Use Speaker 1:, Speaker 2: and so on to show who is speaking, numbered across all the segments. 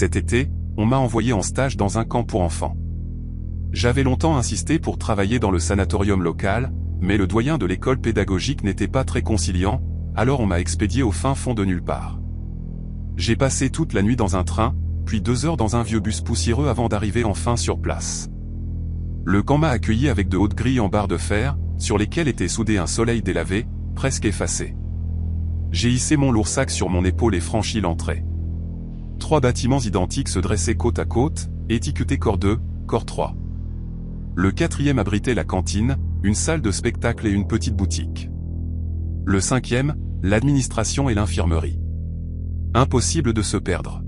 Speaker 1: Cet été, on m'a envoyé en stage dans un camp pour enfants. J'avais longtemps insisté pour travailler dans le sanatorium local, mais le doyen de l'école pédagogique n'était pas très conciliant, alors on m'a expédié au fin fond de nulle part. J'ai passé toute la nuit dans un train, puis 2 heures dans un vieux bus poussiéreux avant d'arriver enfin sur place. Le camp m'a accueilli avec de hautes grilles en barre de fer, sur lesquelles était soudé un soleil délavé, presque effacé. J'ai hissé mon lourd sac sur mon épaule et franchi l'entrée. 3 bâtiments identiques se dressaient côte à côte, étiquetés corps 2, corps 3. Le 4e abritait la cantine, une salle de spectacle et une petite boutique. Le 5e, l'administration et l'infirmerie. Impossible de se perdre.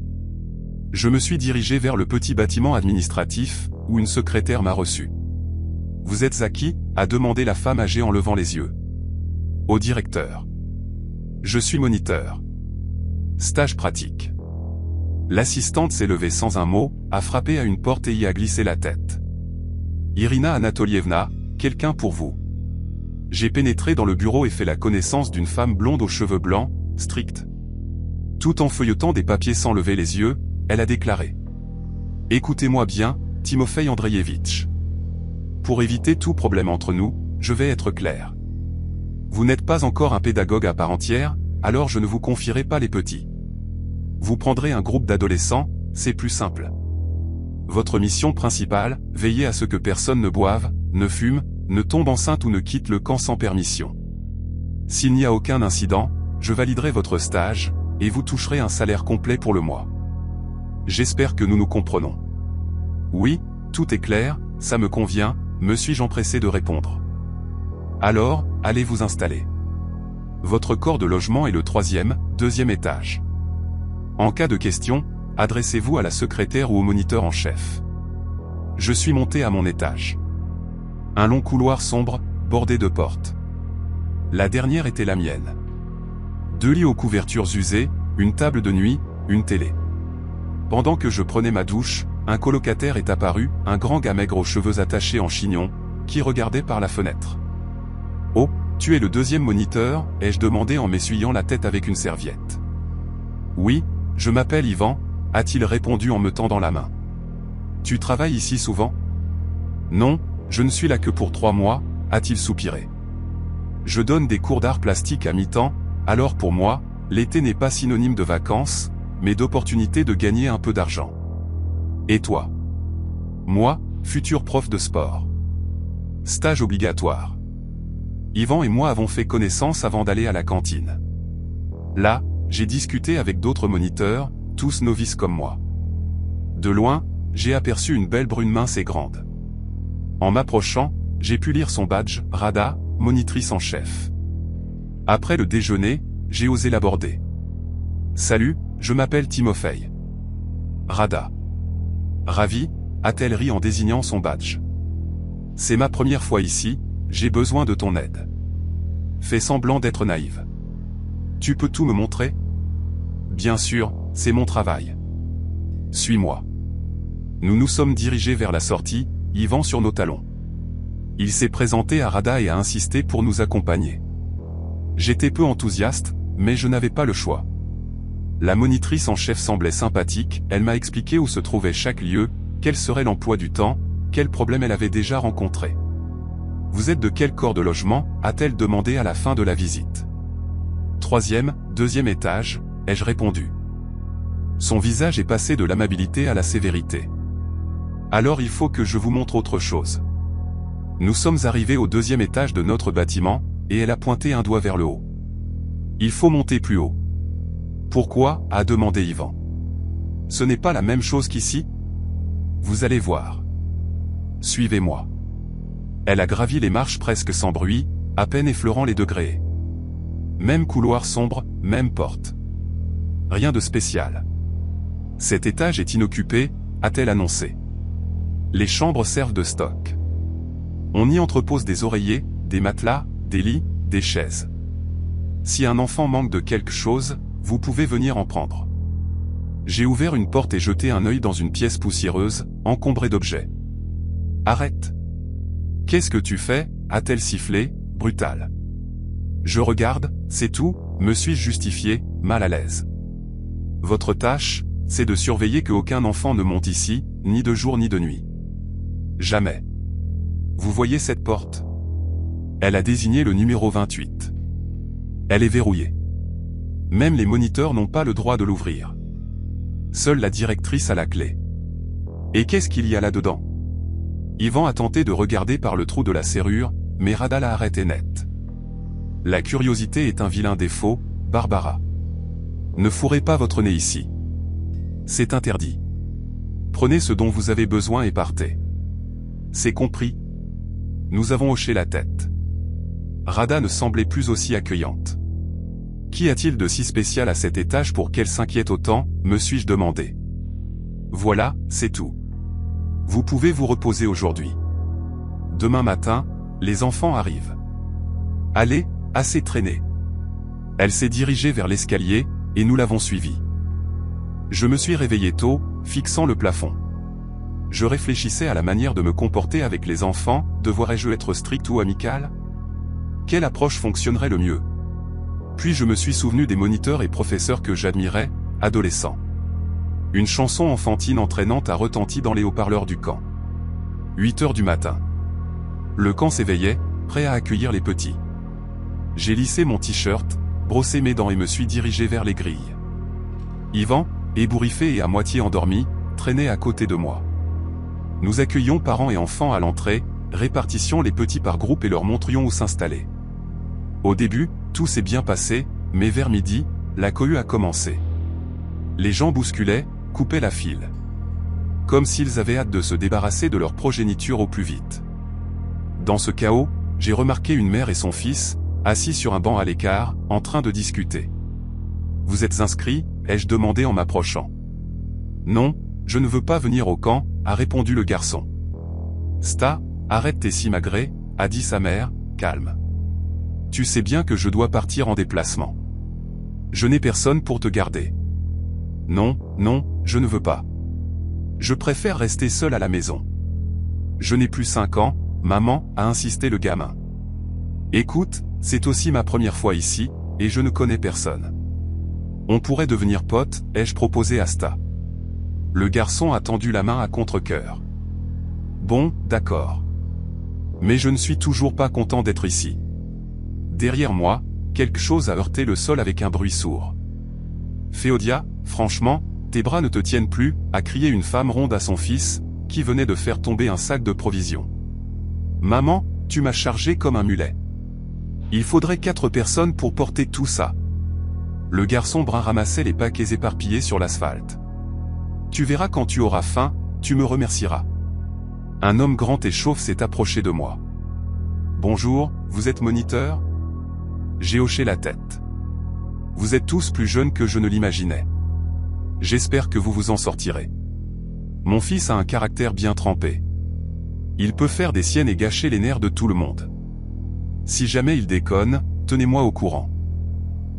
Speaker 1: Je me suis dirigé vers le petit bâtiment administratif, où une secrétaire m'a reçu. « Vous êtes à qui ?» a demandé la femme âgée en levant les yeux. « Au directeur. »« Je suis moniteur. » Stage pratique. L'assistante s'est levée sans un mot, a frappé à une porte et y a glissé la tête. « Irina Anatolievna, quelqu'un pour vous. » J'ai pénétré dans le bureau et fait la connaissance d'une femme blonde aux cheveux blancs, stricte. Tout en feuilletant des papiers sans lever les yeux, elle a déclaré. « Écoutez-moi bien, Timofei Andreevitch. Pour éviter tout problème entre nous, je vais être clair. Vous n'êtes pas encore un pédagogue à part entière, alors je ne vous confierai pas les petits. Vous prendrez un groupe d'adolescents, c'est plus simple. Votre mission principale, veiller à ce que personne ne boive, ne fume, ne tombe enceinte ou ne quitte le camp sans permission. S'il n'y a aucun incident, je validerai votre stage, et vous toucherez un salaire complet pour le mois. J'espère que nous nous comprenons. » « Oui, tout est clair, ça me convient, me suis-je empressé de répondre. « Alors, allez vous installer. Votre corps de logement est le 3e, 2e étage. En cas de question, adressez-vous à la secrétaire ou au moniteur en chef. Je suis monté à mon étage. Un long couloir sombre, bordé de portes. La dernière était la mienne. 2 lits aux couvertures usées, une table de nuit, une télé. Pendant que je prenais ma douche, un colocataire est apparu, un grand gars maigre aux cheveux attachés en chignon, qui regardait par la fenêtre. « Oh, tu es le 2e moniteur ?» ai-je demandé en m'essuyant la tête avec une serviette. « Oui, je m'appelle Ivan », a-t-il répondu en me tendant la main. « Tu travailles ici souvent ?»« Non, je ne suis là que pour 3 mois, » a-t-il soupiré. « Je donne des cours d'art plastique à mi-temps, alors pour moi, l'été n'est pas synonyme de vacances, mais d'opportunité de gagner un peu d'argent. » « Et toi ?»« Moi, futur prof de sport. Stage obligatoire. » Yvan et moi avons fait connaissance avant d'aller à la cantine. Là, j'ai discuté avec d'autres moniteurs, tous novices comme moi. De loin, j'ai aperçu une belle brune mince et grande. En m'approchant, j'ai pu lire son badge, Rada, monitrice en chef. Après le déjeuner, j'ai osé l'aborder. « Salut, je m'appelle Timofei. »« Rada. » « Ravi », a-t-elle ri en désignant son badge. « C'est ma première fois ici, j'ai besoin de ton aide. » Fais semblant d'être naïve. « Tu peux tout me montrer ?»« Bien sûr, c'est mon travail. »« Suis-moi. » Nous nous sommes dirigés vers la sortie, Yvan sur nos talons. Il s'est présenté à Rada et a insisté pour nous accompagner. J'étais peu enthousiaste, mais je n'avais pas le choix. La monitrice en chef semblait sympathique, elle m'a expliqué où se trouvait chaque lieu, quel serait l'emploi du temps, quels problèmes elle avait déjà rencontrés. « Vous êtes de quel corps de logement ?» a-t-elle demandé à la fin de la visite. « 3e, 2e étage », ai-je répondu. Son visage est passé de l'amabilité à la sévérité. « Alors il faut que je vous montre autre chose. » Nous sommes arrivés au 2e étage de notre bâtiment, et elle a pointé un doigt vers le haut. « Il faut monter plus haut. » « Pourquoi ?» a demandé Yvan. « Ce n'est pas la même chose qu'ici ? Vous allez voir. Suivez-moi. » Elle a gravi les marches presque sans bruit, à peine effleurant les degrés. Même couloir sombre, même porte. Rien de spécial. « Cet étage est inoccupé », a-t-elle annoncé. Les chambres servent de stock. On y entrepose des oreillers, des matelas, des lits, des chaises. Si un enfant manque de quelque chose, vous pouvez venir en prendre. J'ai ouvert une porte et jeté un œil dans une pièce poussiéreuse, encombrée d'objets. « Arrête !»« Qu'est-ce que tu fais ?» a-t-elle sifflé, brutale. « Je regarde, c'est tout », me suis-je justifié, mal à l'aise. « Votre tâche, c'est de surveiller qu'aucun enfant ne monte ici, ni de jour ni de nuit. Jamais. Vous voyez cette porte? Elle a désigné le numéro 28. Elle est verrouillée. Même les moniteurs n'ont pas le droit de l'ouvrir. Seule la directrice a la clé. Et qu'est-ce qu'il y a là-dedans? Yvan a tenté de regarder par le trou de la serrure, mais Rada l'a arrêté net. La curiosité est un vilain défaut, Barbara. Ne fourrez pas votre nez ici. C'est interdit. Prenez ce dont vous avez besoin et partez. C'est compris? Nous avons hoché la tête. Rada ne semblait plus aussi accueillante. Qu'y a-t-il de si spécial à cet étage pour qu'elle s'inquiète autant, me suis-je demandé. Voilà, c'est tout. Vous pouvez vous reposer aujourd'hui. Demain matin, les enfants arrivent. Allez, assez traîné. Elle s'est dirigée vers l'escalier, et nous l'avons suivie. Je me suis réveillé tôt, fixant le plafond. Je réfléchissais à la manière de me comporter avec les enfants, devrais-je être strict ou amical? Quelle approche fonctionnerait le mieux? Puis je me suis souvenu des moniteurs et professeurs que j'admirais, adolescents. Une chanson enfantine entraînante a retenti dans les haut-parleurs du camp. 8 heures du matin. Le camp s'éveillait, prêt à accueillir les petits. J'ai lissé mon t-shirt, brossé mes dents et me suis dirigé vers les grilles. Yvan, ébouriffé et à moitié endormi, traînait à côté de moi. Nous accueillions parents et enfants à l'entrée, répartissions les petits par groupe et leur montrions où s'installer. Au début, tout s'est bien passé, mais vers midi, la cohue a commencé. Les gens bousculaient, coupaient la file. Comme s'ils avaient hâte de se débarrasser de leur progéniture au plus vite. Dans ce chaos, j'ai remarqué une mère et son fils, assis sur un banc à l'écart, en train de discuter. « Vous êtes inscrits ?» ai-je demandé en m'approchant. « Non, je ne veux pas venir au camp », a répondu le garçon. « Sta, arrête tes simagrées », a dit sa mère, calme. « Tu sais bien que je dois partir en déplacement. Je n'ai personne pour te garder. » « Non, non, je ne veux pas. Je préfère rester seul à la maison. »« Je n'ai plus 5 ans, maman, » a insisté le gamin. « Écoute, c'est aussi ma première fois ici, et je ne connais personne. On pourrait devenir potes, ai-je proposé à Sta. Le garçon a tendu la main à contre-cœur. « Bon, d'accord. Mais je ne suis toujours pas content d'être ici. » Derrière moi, quelque chose a heurté le sol avec un bruit sourd. « Féodia, franchement, tes bras ne te tiennent plus, » a crié une femme ronde à son fils, qui venait de faire tomber un sac de provisions. « Maman, tu m'as chargé comme un mulet. Il faudrait 4 personnes pour porter tout ça. » Le garçon brun ramassait les paquets éparpillés sur l'asphalte. « Tu verras quand tu auras faim, tu me remercieras. » Un homme grand et chauve s'est approché de moi. « Bonjour, vous êtes moniteur ?» J'ai hoché la tête. « Vous êtes tous plus jeunes que je ne l'imaginais. J'espère que vous vous en sortirez. Mon fils a un caractère bien trempé. Il peut faire des siennes et gâcher les nerfs de tout le monde. Si jamais il déconne, tenez-moi au courant. »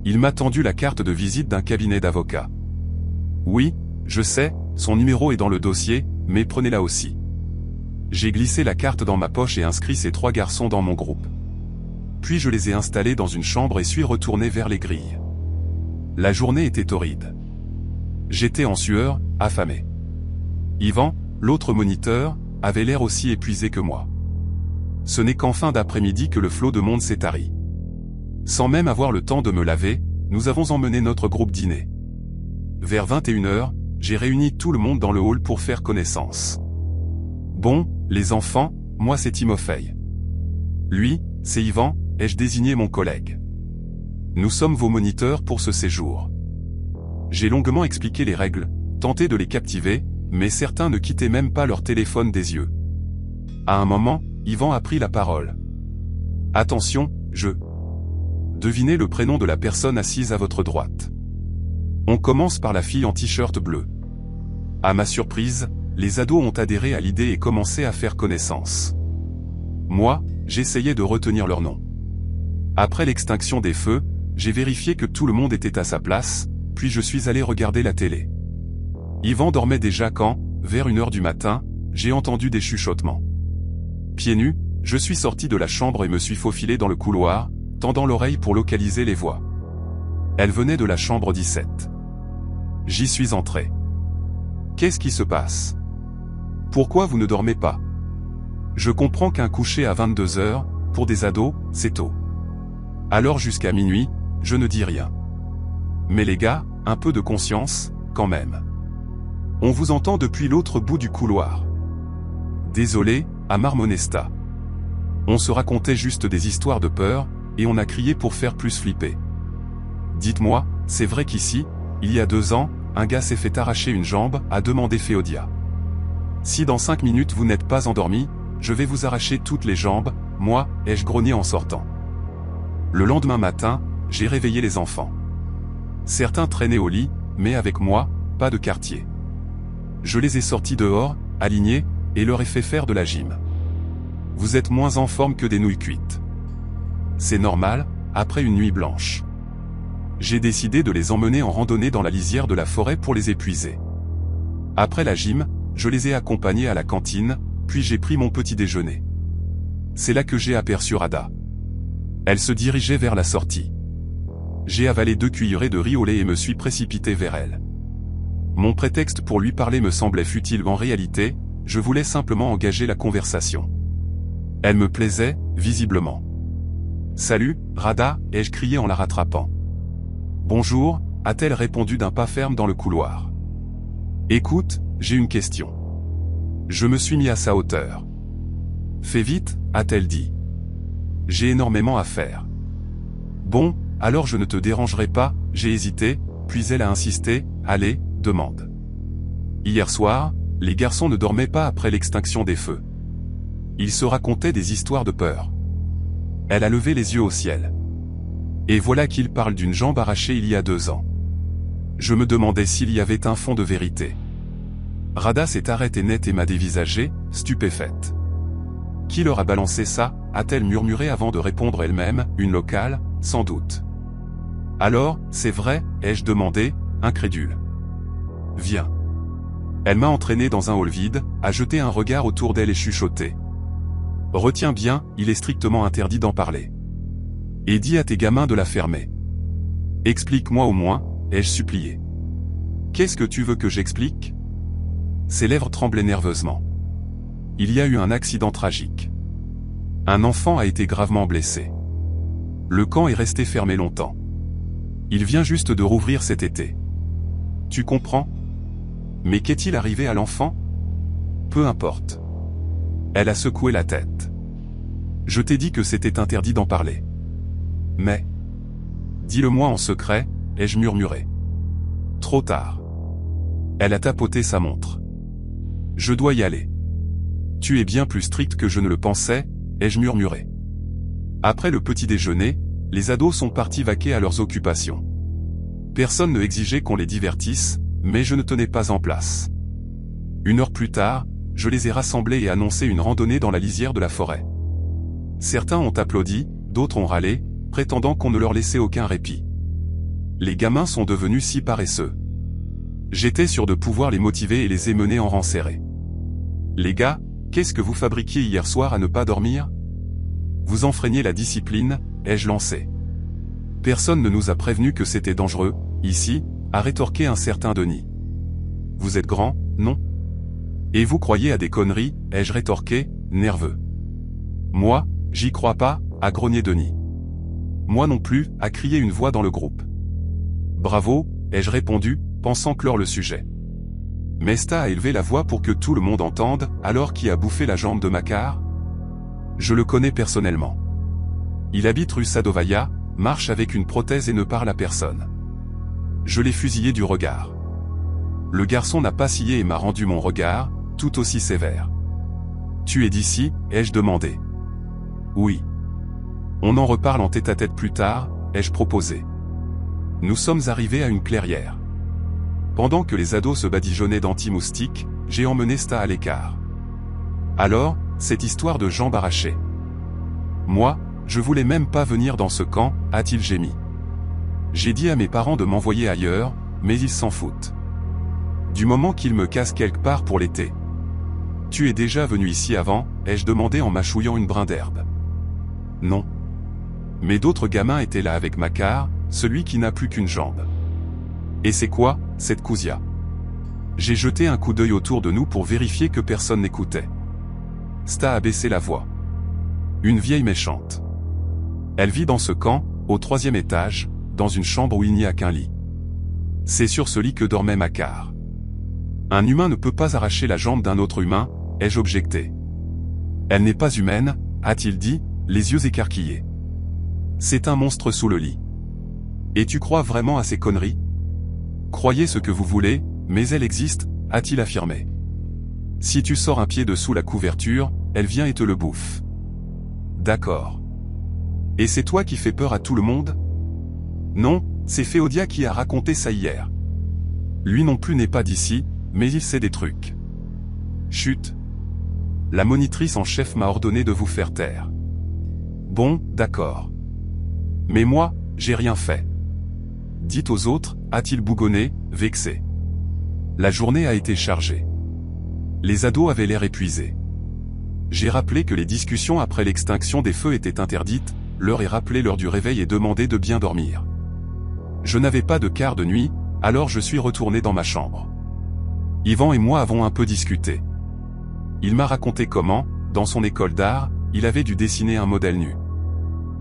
Speaker 1: Il m'a tendu la carte de visite d'un cabinet d'avocats. « Oui, je sais, son numéro est dans le dossier, mais prenez-la aussi. » J'ai glissé la carte dans ma poche et inscrit ces 3 garçons dans mon groupe. Puis je les ai installés dans une chambre et suis retourné vers les grilles. La journée était torride. J'étais en sueur, affamé. Yvan, l'autre moniteur, avait l'air aussi épuisé que moi. Ce n'est qu'en fin d'après-midi que le flot de monde s'est tari. Sans même avoir le temps de me laver, nous avons emmené notre groupe dîner. Vers 21h, j'ai réuni tout le monde dans le hall pour faire connaissance. Bon, les enfants, moi c'est Timofey. Lui, c'est Yvan, ai-je désigné mon collègue. Nous sommes vos moniteurs pour ce séjour. J'ai longuement expliqué les règles, tenté de les captiver, mais certains ne quittaient même pas leur téléphone des yeux. À un moment, Yvan a pris la parole. « Attention, je... » Devinez le prénom de la personne assise à votre droite. On commence par la fille en t-shirt bleu. À ma surprise, les ados ont adhéré à l'idée et commencé à faire connaissance. Moi, j'essayais de retenir leur nom. Après l'extinction des feux, j'ai vérifié que tout le monde était à sa place, puis je suis allé regarder la télé. Yvan dormait déjà quand, vers 1h du matin, j'ai entendu des chuchotements. Pieds nus, je suis sorti de la chambre et me suis faufilé dans le couloir, tendant l'oreille pour localiser les voix. Elle venait de la chambre 17. J'y suis entré. Qu'est-ce qui se passe? Pourquoi vous ne dormez pas? Je comprends qu'un coucher à 22 heures, pour des ados, c'est tôt. Alors jusqu'à minuit, je ne dis rien. Mais les gars, un peu de conscience, quand même. On vous entend depuis l'autre bout du couloir. Désolé, a marmonné Sta. On se racontait juste des histoires de peur, et on a crié pour faire plus flipper. Dites-moi, c'est vrai qu'ici, il y a 2 ans, un gars s'est fait arracher une jambe, a demandé Féodia. Si dans 5 minutes vous n'êtes pas endormi, je vais vous arracher toutes les jambes, moi, ai-je grogné en sortant. Le lendemain matin, j'ai réveillé les enfants. Certains traînaient au lit, mais avec moi, pas de quartier. Je les ai sortis dehors, alignés, et leur ai fait faire de la gym. Vous êtes moins en forme que des nouilles cuites. C'est normal, après une nuit blanche. J'ai décidé de les emmener en randonnée dans la lisière de la forêt pour les épuiser. Après la gym, je les ai accompagnés à la cantine, puis j'ai pris mon petit déjeuner. C'est là que j'ai aperçu Rada. Elle se dirigeait vers la sortie. J'ai avalé 2 cuillerées de riz au lait et me suis précipité vers elle. Mon prétexte pour lui parler me semblait futile, en réalité, je voulais simplement engager la conversation. Elle me plaisait, visiblement. « Salut, Rada » ai-je crié en la rattrapant. « Bonjour » a-t-elle répondu d'un pas ferme dans le couloir. « Écoute, j'ai une question. » Je me suis mis à sa hauteur. « Fais vite » a-t-elle dit. « J'ai énormément à faire. »« Bon, alors je ne te dérangerai pas » j'ai hésité, puis elle a insisté, « Allez, demande. » Hier soir, les garçons ne dormaient pas après l'extinction des feux. Ils se racontaient des histoires de peur. Elle a levé les yeux au ciel. Et voilà qu'il parle d'une jambe arrachée il y a 2 ans. Je me demandais s'il y avait un fond de vérité. Rada s'est arrêtée net et m'a dévisagé, stupéfaite. « Qui leur a balancé ça » a-t-elle murmuré avant de répondre elle-même, « Une locale, sans doute. »« Alors, c'est vrai » ai-je demandé, incrédule. « Viens. » Elle m'a entraîné dans un hall vide, a jeté un regard autour d'elle et chuchoté. « Retiens bien, il est strictement interdit d'en parler. Et dis à tes gamins de la fermer. Explique-moi au moins, ai-je supplié. Qu'est-ce que tu veux que j'explique » Ses lèvres tremblaient nerveusement. Il y a eu un accident tragique. Un enfant a été gravement blessé. Le camp est resté fermé longtemps. Il vient juste de rouvrir cet été. Tu comprends ? Mais qu'est-il arrivé à l'enfant ? Peu importe. Elle a secoué la tête. Je t'ai dit que c'était interdit d'en parler. Mais... dis-le-moi en secret, ai-je murmuré. Trop tard. Elle a tapoté sa montre. Je dois y aller. Tu es bien plus strict que je ne le pensais, ai-je murmuré. Après le petit déjeuner, les ados sont partis vaquer à leurs occupations. Personne ne exigeait qu'on les divertisse, mais je ne tenais pas en place. 1 heure plus tard, je les ai rassemblés et annoncé une randonnée dans la lisière de la forêt. Certains ont applaudi, d'autres ont râlé, prétendant qu'on ne leur laissait aucun répit. Les gamins sont devenus si paresseux. J'étais sûr de pouvoir les motiver et les émener en rang serré. Les gars, qu'est-ce que vous fabriquiez hier soir à ne pas dormir ? Vous enfreignez la discipline, ai-je lancé. Personne ne nous a prévenu que c'était dangereux, ici, a rétorqué un certain Denis. Vous êtes grand, non ? Et vous croyez à des conneries, ai-je rétorqué, nerveux. Moi, j'y crois pas, a grogné Denis. Moi non plus, a crié une voix dans le groupe. Bravo, ai-je répondu, pensant clore le sujet. Mesta a élevé la voix pour que tout le monde entende, alors qui a bouffé la jambe de Makar ? Je le connais personnellement. Il habite rue Sadovaya, marche avec une prothèse et ne parle à personne. Je l'ai fusillé du regard. Le garçon n'a pas scié et m'a rendu mon regard, tout aussi sévère. Tu es d'ici, ai-je demandé. Oui. On en reparle en tête-à-tête plus tard, ai-je proposé. Nous sommes arrivés à une clairière. Pendant que les ados se badigeonnaient d'anti-moustiques, j'ai emmené Sta à l'écart. Alors, cette histoire de jambes arrachées. Moi, je voulais même pas venir dans ce camp, a-t-il gémi. J'ai dit à mes parents de m'envoyer ailleurs, mais ils s'en foutent. Du moment qu'ils me cassent quelque part pour l'été. Tu es déjà venu ici avant, ai-je demandé en mâchouillant une brin d'herbe. Non. Mais d'autres gamins étaient là avec Makar, celui qui n'a plus qu'une jambe. Et c'est quoi, cette Kouzia ? J'ai jeté un coup d'œil autour de nous pour vérifier que personne n'écoutait. Sta a baissé la voix. Une vieille méchante. Elle vit dans ce camp, au 3e étage, dans une chambre où il n'y a qu'un lit. C'est sur ce lit que dormait Makar. Un humain ne peut pas arracher la jambe d'un autre humain, ai-je objecté. Elle n'est pas humaine, a-t-il dit, les yeux écarquillés. C'est un monstre sous le lit. Et tu crois vraiment à ces conneries? Croyez ce que vous voulez, mais elle existe, a-t-il affirmé. Si tu sors un pied dessous la couverture, elle vient et te le bouffe. D'accord. Et c'est toi qui fais peur à tout le monde? Non, c'est Féodia qui a raconté ça hier. Lui non plus n'est pas d'ici, mais il sait des trucs. Chut. La monitrice en chef m'a ordonné de vous faire taire. Bon, d'accord. Mais moi, j'ai rien fait. Dites aux autres, a-t-il bougonné, vexé. La journée a été chargée. Les ados avaient l'air épuisés. J'ai rappelé que les discussions après l'extinction des feux étaient interdites, leur ai rappelé l'heure du réveil et demandé de bien dormir. Je n'avais pas de quart de nuit, alors je suis retourné dans ma chambre. Yvan et moi avons un peu discuté. Il m'a raconté comment, dans son école d'art, il avait dû dessiner un modèle nu.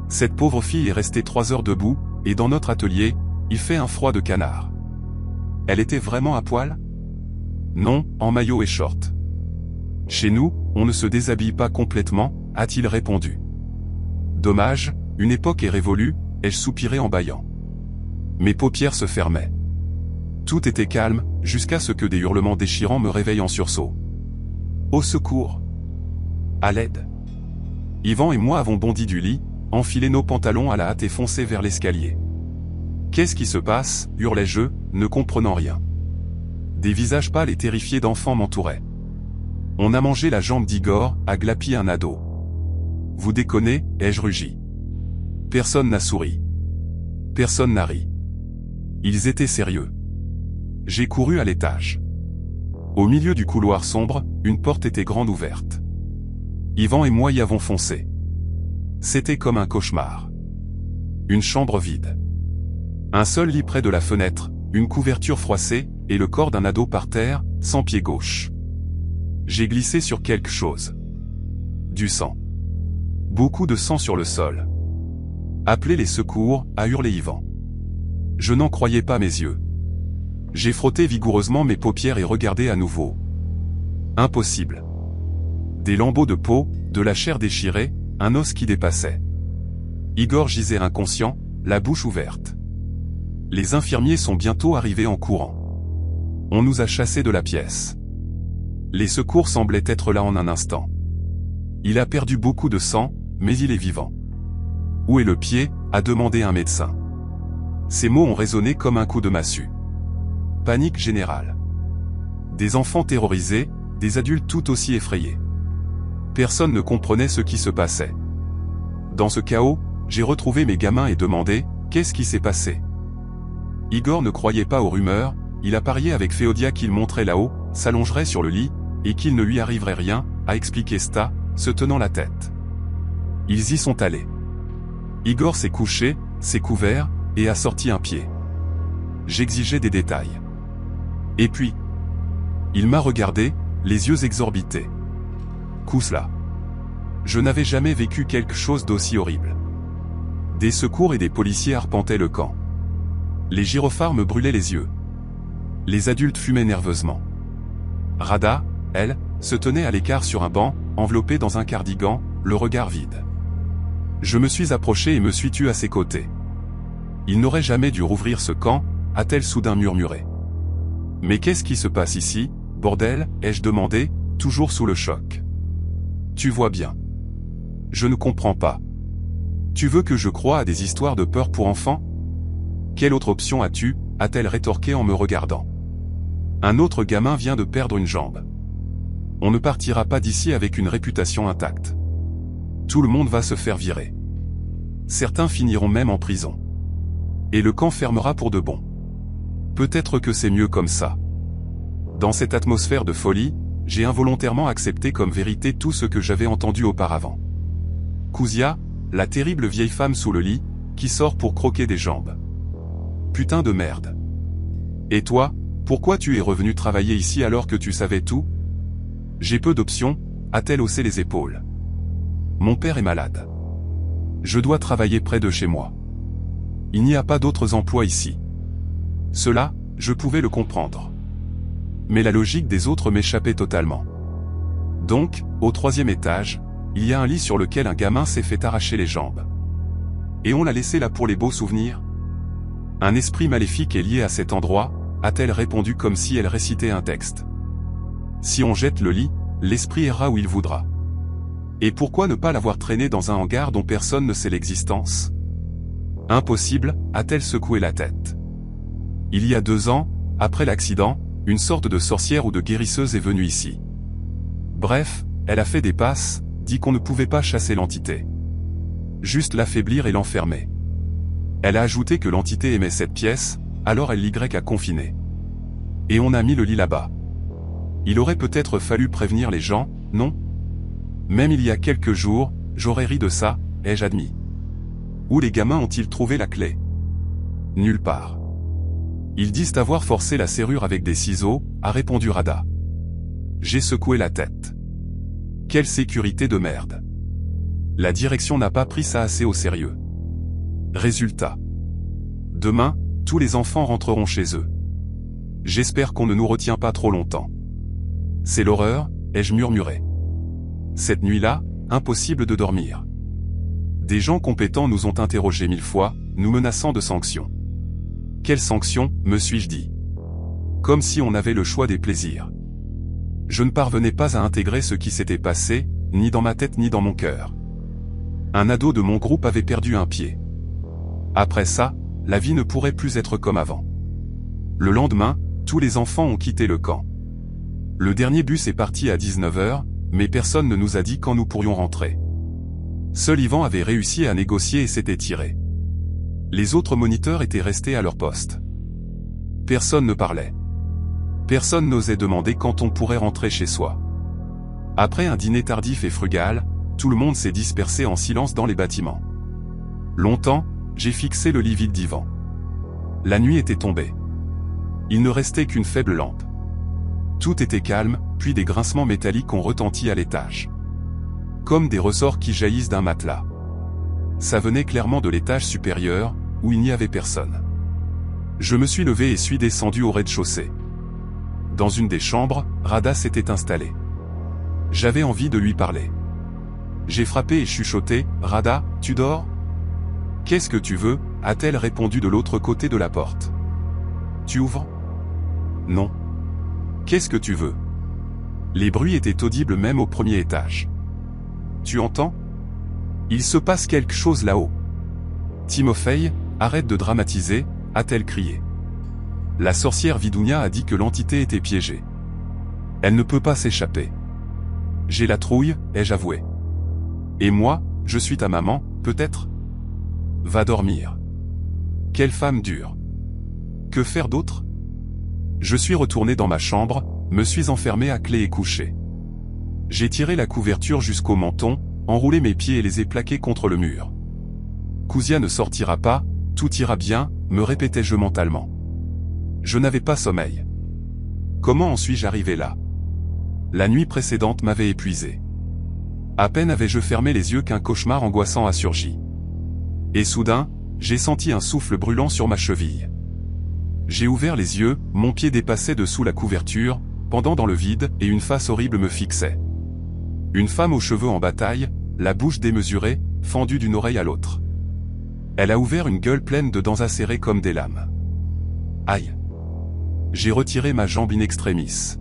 Speaker 1: Cette pauvre fille est restée 3 heures debout, et dans notre atelier, il fait un froid de canard. Elle était vraiment à poil? Non, en maillot et short. Chez nous, on ne se déshabille pas complètement, a-t-il répondu. Dommage, une époque est révolue, ai-je soupiré en bâillant. Mes paupières se fermaient. Tout était calme, jusqu'à ce que des hurlements déchirants me réveillent en sursaut. Au secours! À l'aide! Yvan et moi avons bondi du lit, enfilé nos pantalons à la hâte et foncé vers l'escalier. Qu'est-ce qui se passe, hurlai-je, ne comprenant rien. Des visages pâles et terrifiés d'enfants m'entouraient. On a mangé la jambe d'Igor, a glapi un ado. Vous déconnez, ai-je rugi. Personne n'a souri. Personne n'a ri. Ils étaient sérieux. J'ai couru à l'étage. Au milieu du couloir sombre, une porte était grande ouverte. Yvan et moi y avons foncé. C'était comme un cauchemar. Une chambre vide. Un seul lit près de la fenêtre, une couverture froissée, et le corps d'un ado par terre, sans pied gauche. J'ai glissé sur quelque chose. Du sang. Beaucoup de sang sur le sol. Appelez les secours, a hurlé Yvan. Je n'en croyais pas mes yeux. J'ai frotté vigoureusement mes paupières et regardé à nouveau. Impossible. Des lambeaux de peau, de la chair déchirée, un os qui dépassait. Igor gisait inconscient, la bouche ouverte. Les infirmiers sont bientôt arrivés en courant. On nous a chassés de la pièce. Les secours semblaient être là en un instant. Il a perdu beaucoup de sang, mais il est vivant. Où est le pied, a demandé un médecin. Ces mots ont résonné comme un coup de massue. Panique générale. Des enfants terrorisés, des adultes tout aussi effrayés. Personne ne comprenait ce qui se passait. Dans ce chaos, j'ai retrouvé mes gamins et demandé, qu'est-ce qui s'est passé? Igor ne croyait pas aux rumeurs, il a parié avec Féodia qu'il monterait là-haut, s'allongerait sur le lit, et qu'il ne lui arriverait rien, a expliqué Sta, se tenant la tête. Ils y sont allés. Igor s'est couché, s'est couvert, et a sorti un pied. J'exigeais des détails. Et puis, il m'a regardé, les yeux exorbités. Kousla. Je n'avais jamais vécu quelque chose d'aussi horrible. Des secours et des policiers arpentaient le camp. Les gyrophares me brûlaient les yeux. Les adultes fumaient nerveusement. Rada, elle, se tenait à l'écart sur un banc, enveloppée dans un cardigan, le regard vide. Je me suis approché et me suis tue à ses côtés. Il n'aurait jamais dû rouvrir ce camp, a-t-elle soudain murmuré. Mais qu'est-ce qui se passe ici, bordel, ai-je demandé, toujours sous le choc. Tu vois bien. Je ne comprends pas. Tu veux que je croie à des histoires de peur pour enfants? Quelle autre option as-tu, a-t-elle rétorqué en me regardant. Un autre gamin vient de perdre une jambe. On ne partira pas d'ici avec une réputation intacte. Tout le monde va se faire virer. Certains finiront même en prison. Et le camp fermera pour de bon. Peut-être que c'est mieux comme ça. Dans cette atmosphère de folie, j'ai involontairement accepté comme vérité tout ce que j'avais entendu auparavant. Kouzia, la terrible vieille femme sous le lit, qui sort pour croquer des jambes. Putain de merde. Et toi, Pourquoi tu es revenu travailler ici alors que tu savais tout? J'ai peu d'options, a-t-elle haussé les épaules. Mon père est malade. Je dois travailler près de chez moi. Il n'y a pas d'autres emplois ici. Cela, je pouvais le comprendre. Mais la logique des autres m'échappait totalement. Donc, au 3e étage, il y a un lit sur lequel un gamin s'est fait arracher les jambes. Et on l'a laissé là pour les beaux souvenirs? Un esprit maléfique est lié à cet endroit, a-t-elle répondu comme si elle récitait un texte. Si on jette le lit, l'esprit ira où il voudra. Et pourquoi ne pas l'avoir traîné dans un hangar dont personne ne sait l'existence? Impossible, a-t-elle secoué la tête. Il y a 2 ans, après l'accident, une sorte de sorcière ou de guérisseuse est venue ici. Bref, elle a fait des passes, dit qu'on ne pouvait pas chasser l'entité. Juste l'affaiblir et l'enfermer. Elle a ajouté que l'entité aimait cette pièce, alors elle l'y a confiné. Et on a mis le lit là-bas. Il aurait peut-être fallu prévenir les gens, non? Même il y a quelques jours, j'aurais ri de ça, ai-je admis. Où les gamins ont-ils trouvé la clé? Nulle part. Ils disent avoir forcé la serrure avec des ciseaux, a répondu Rada. J'ai secoué la tête. Quelle sécurité de merde. La direction n'a pas pris ça assez au sérieux. Résultat. Demain, tous les enfants rentreront chez eux. J'espère qu'on ne nous retient pas trop longtemps. C'est l'horreur, ai-je murmuré. Cette nuit-là, impossible de dormir. Des gens compétents nous ont interrogés 1000 fois, nous menaçant de sanctions. Quelles sanctions, me suis-je dit. Comme si on avait le choix des plaisirs. Je ne parvenais pas à intégrer ce qui s'était passé, ni dans ma tête ni dans mon cœur. Un ado de mon groupe avait perdu un pied. Après ça, la vie ne pourrait plus être comme avant. Le lendemain, tous les enfants ont quitté le camp. Le dernier bus est parti à 19 h, mais personne ne nous a dit quand nous pourrions rentrer. Seul Yvan avait réussi à négocier et s'était tiré. Les autres moniteurs étaient restés à leur poste. Personne ne parlait. Personne n'osait demander quand on pourrait rentrer chez soi. Après un dîner tardif et frugal, tout le monde s'est dispersé en silence dans les bâtiments. Longtemps, j'ai fixé le lit vide d'Yvan. La nuit était tombée. Il ne restait qu'une faible lampe. Tout était calme, puis des grincements métalliques ont retenti à l'étage. Comme des ressorts qui jaillissent d'un matelas. Ça venait clairement de l'étage supérieur, où il n'y avait personne. Je me suis levé et suis descendu au rez-de-chaussée. Dans une des chambres, Rada s'était installée. J'avais envie de lui parler. J'ai frappé et chuchoté, « Rada, tu dors ?»« Qu'est-ce que tu veux ?» a-t-elle répondu de l'autre côté de la porte. « Tu ouvres ?»« Non. »« Qu'est-ce que tu veux ?» Les bruits étaient audibles même au 1er étage. « Tu entends ? Il se passe quelque chose là-haut. »« Timofey, arrête de dramatiser », a-t-elle crié. La sorcière Vidounia a dit que l'entité était piégée. Elle ne peut pas s'échapper. J'ai la trouille, ai-je avoué. Et moi, je suis ta maman, peut-être? Va dormir. Quelle femme dure. Que faire d'autre? Je suis retourné dans ma chambre, me suis enfermé à clé et couché. J'ai tiré la couverture jusqu'au menton, enroulé mes pieds et les ai plaqués contre le mur. Kuzia ne sortira pas, tout ira bien, me répétais-je mentalement. Je n'avais pas sommeil. Comment en suis-je arrivé là? La nuit précédente m'avait épuisé. À peine avais-je fermé les yeux qu'un cauchemar angoissant a surgi. Et soudain, j'ai senti un souffle brûlant sur ma cheville. J'ai ouvert les yeux, mon pied dépassait dessous la couverture, pendant dans le vide, et une face horrible me fixait. Une femme aux cheveux en bataille, la bouche démesurée, fendue d'une oreille à l'autre. Elle a ouvert une gueule pleine de dents acérées comme des lames. Aïe! J'ai retiré ma jambe in extremis.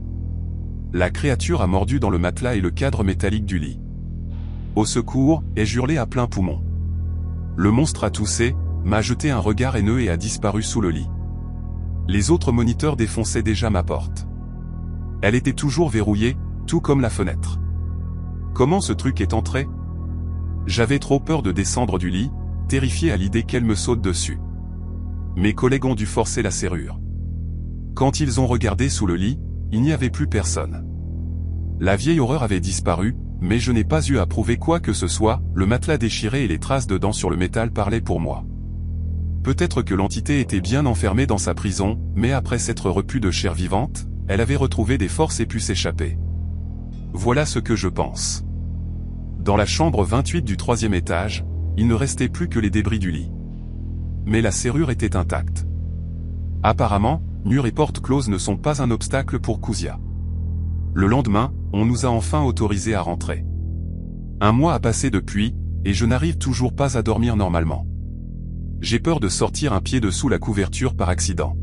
Speaker 1: La créature a mordu dans le matelas et le cadre métallique du lit. Au secours, ai-je hurlé à plein poumon. Le monstre a toussé, m'a jeté un regard haineux et a disparu sous le lit. Les autres moniteurs défonçaient déjà ma porte. Elle était toujours verrouillée, tout comme la fenêtre. Comment ce truc est entré? J'avais trop peur de descendre du lit, terrifié à l'idée qu'elle me saute dessus. Mes collègues ont dû forcer la serrure. Quand ils ont regardé sous le lit, il n'y avait plus personne. La vieille horreur avait disparu, mais je n'ai pas eu à prouver quoi que ce soit, le matelas déchiré et les traces de dents sur le métal parlaient pour moi. Peut-être que l'entité était bien enfermée dans sa prison, mais après s'être repue de chair vivante, elle avait retrouvé des forces et pu s'échapper. Voilà ce que je pense. Dans la chambre 28 du 3e étage, il ne restait plus que les débris du lit. Mais la serrure était intacte. Apparemment, murs et portes closes ne sont pas un obstacle pour Kouzia. Le lendemain, on nous a enfin autorisés à rentrer. Un mois a passé depuis, et je n'arrive toujours pas à dormir normalement. J'ai peur de sortir un pied dessous la couverture par accident.